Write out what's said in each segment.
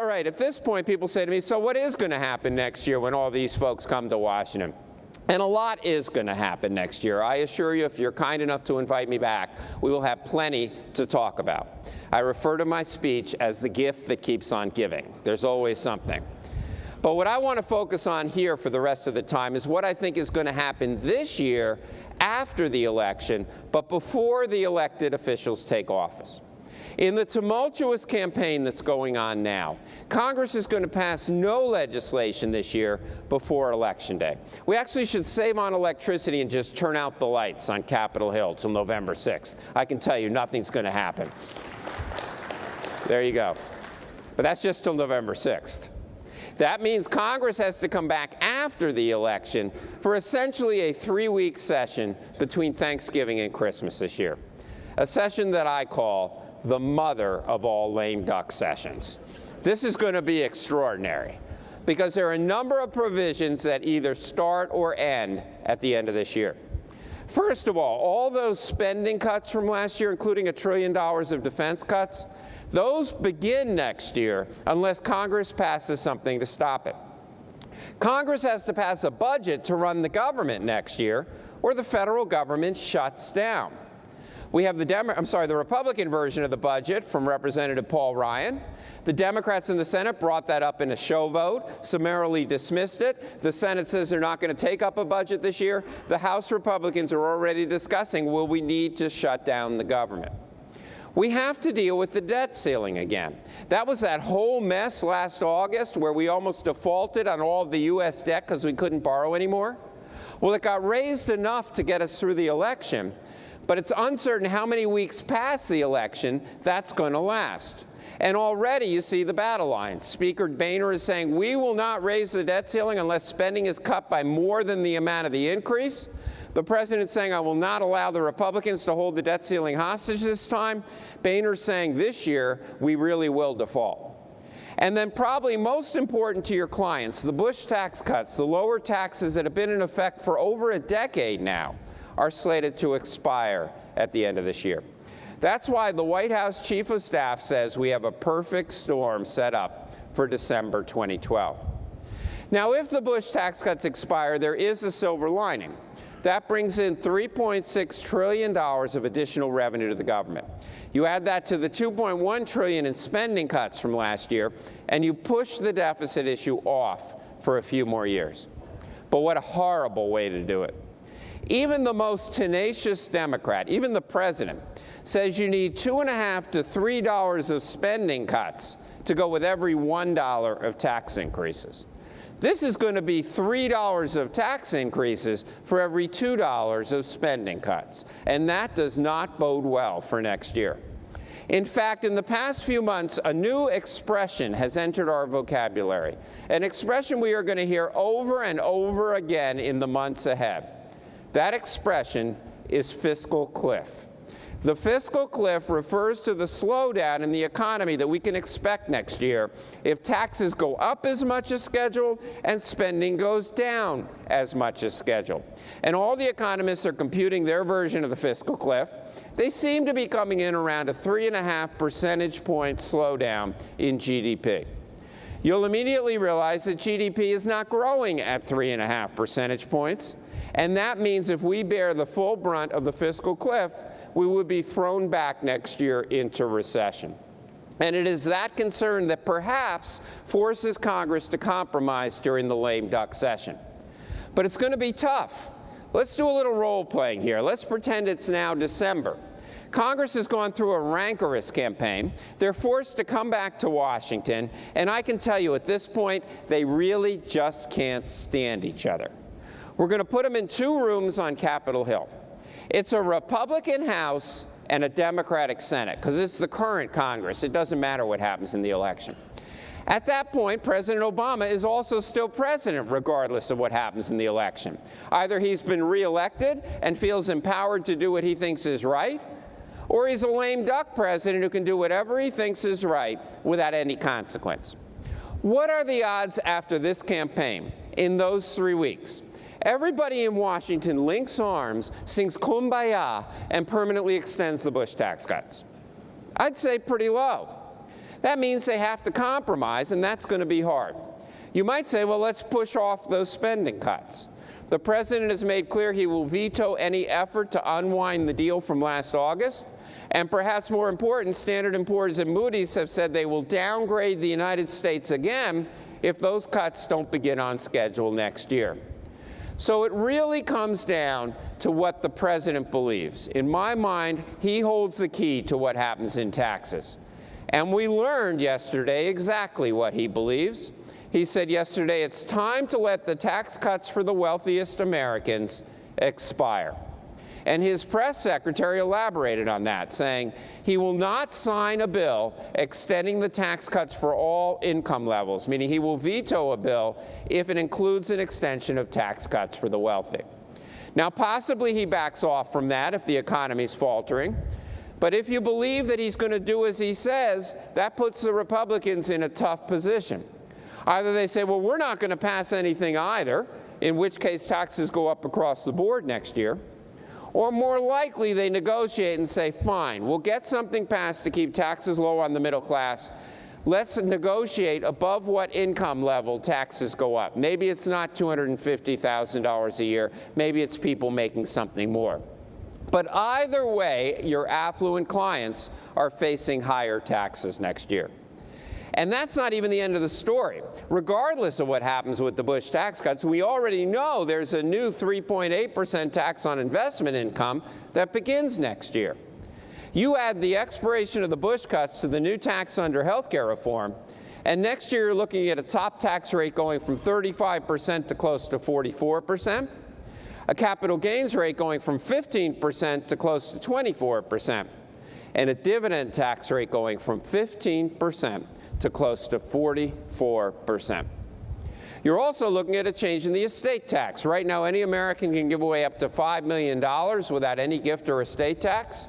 All right, at this point, people say to me, so what is going to happen next year when all these folks come to Washington? And a lot is going to happen next year. I assure you, if you're kind enough to invite me back, we will have plenty to talk about. I refer to my speech as the gift that keeps on giving. There's always something. But what I want to focus on here for the rest of the time is what I think is going to happen this year after the election, but before the elected officials take office. In the tumultuous campaign that's going on now, Congress is going to pass no legislation this year before Election Day. We actually should save on electricity and just turn out the lights on Capitol Hill till November 6th. I can tell you nothing's going to happen. There you go. But that's just till November 6th. That means Congress has to come back after the election for essentially a 3-week session between Thanksgiving and Christmas this year. A session that I call the mother of all lame duck sessions. This is going to be extraordinary because there are a number of provisions that either start or end at the end of this year. First of all those spending cuts from last year, including $1 trillion of defense cuts, those begin next year unless Congress passes something to stop it. Congress has to pass a budget to run the government next year, or the federal government shuts down. We have the Republican version of the budget from Representative Paul Ryan. The Democrats in the Senate brought that up in a show vote, summarily dismissed it. The Senate says they're not going to take up a budget this year. The House Republicans are already discussing, will we need to shut down the government? We have to deal with the debt ceiling again. That was that whole mess last August where we almost defaulted on all of the U.S. debt because we couldn't borrow anymore. Well, it got raised enough to get us through the election, but it's uncertain how many weeks past the election that's going to last. And already you see the battle lines. Speaker Boehner is saying, we will not raise the debt ceiling unless spending is cut by more than the amount of the increase. The president's saying, I will not allow the Republicans to hold the debt ceiling hostage this time. Boehner's saying this year we really will default. And then probably most important to your clients, the Bush tax cuts, the lower taxes that have been in effect for over a decade now, are slated to expire at the end of this year. That's why the White House Chief of Staff says we have a perfect storm set up for December 2012. Now, if the Bush tax cuts expire, there is a silver lining. That brings in $3.6 trillion of additional revenue to the government. You add that to the $2.1 trillion in spending cuts from last year, and you push the deficit issue off for a few more years. But what a horrible way to do it. Even the most tenacious Democrat, even the president, says you need $2.50 to $3 of spending cuts to go with every $1 of tax increases. This is going to be $3 of tax increases for every $2 of spending cuts, and that does not bode well for next year. In fact, in the past few months, a new expression has entered our vocabulary, an expression we are going to hear over and over again in the months ahead. That expression is fiscal cliff. The fiscal cliff refers to the slowdown in the economy that we can expect next year if taxes go up as much as scheduled and spending goes down as much as scheduled. And all the economists are computing their version of the fiscal cliff. They seem to be coming in around a 3.5 percentage point slowdown in GDP. You'll immediately realize that GDP is not growing at 3.5 percentage points. And that means if we bear the full brunt of the fiscal cliff, we would be thrown back next year into recession. And it is that concern that perhaps forces Congress to compromise during the lame duck session. But it's going to be tough. Let's do a little role playing here. Let's pretend it's now December. Congress has gone through a rancorous campaign. They're forced to come back to Washington. And I can tell you at this point, they really just can't stand each other. We're going to put them in 2 rooms on Capitol Hill. It's a Republican House and a Democratic Senate, because it's the current Congress. It doesn't matter what happens in the election. At that point, President Obama is also still president, regardless of what happens in the election. Either he's been reelected and feels empowered to do what he thinks is right, or he's a lame duck president who can do whatever he thinks is right without any consequence. What are the odds after this campaign, in those 3 weeks? Everybody in Washington links arms, sings Kumbaya, and permanently extends the Bush tax cuts. I'd say pretty low. That means they have to compromise, and that's going to be hard. You might say, well, let's push off those spending cuts. The president has made clear he will veto any effort to unwind the deal from last August. And perhaps more important, Standard & Poor's and Moody's have said they will downgrade the United States again if those cuts don't begin on schedule next year. So it really comes down to what the president believes. In my mind, he holds the key to what happens in taxes. And we learned yesterday exactly what he believes. He said yesterday, it's time to let the tax cuts for the wealthiest Americans expire. And his press secretary elaborated on that, saying he will not sign a bill extending the tax cuts for all income levels, meaning he will veto a bill if it includes an extension of tax cuts for the wealthy. Now, possibly he backs off from that if the economy's faltering. But if you believe that he's going to do as he says, that puts the Republicans in a tough position. Either they say, well, we're not going to pass anything either, in which case taxes go up across the board next year. Or more likely, they negotiate and say, fine, we'll get something passed to keep taxes low on the middle class. Let's negotiate above what income level taxes go up. Maybe it's not $250,000 a year. Maybe it's people making something more. But either way, your affluent clients are facing higher taxes next year. And that's not even the end of the story. Regardless of what happens with the Bush tax cuts, we already know there's a new 3.8% tax on investment income that begins next year. You add the expiration of the Bush cuts to the new tax under health care reform, and next year you're looking at a top tax rate going from 35% to close to 44%, a capital gains rate going from 15% to close to 24%, and a dividend tax rate going from 15% to close to 44%. You're also looking at a change in the estate tax. Right now, any American can give away up to $5 million without any gift or estate tax.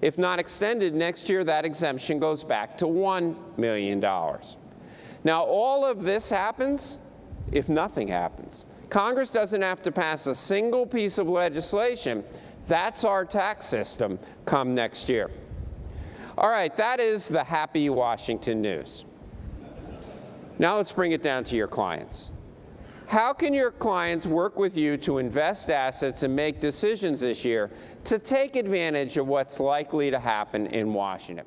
If not extended next year, that exemption goes back to $1 million. Now, all of this happens if nothing happens. Congress doesn't have to pass a single piece of legislation. That's our tax system come next year. All right, that is the happy Washington news. Now let's bring it down to your clients. How can your clients work with you to invest assets and make decisions this year to take advantage of what's likely to happen in Washington?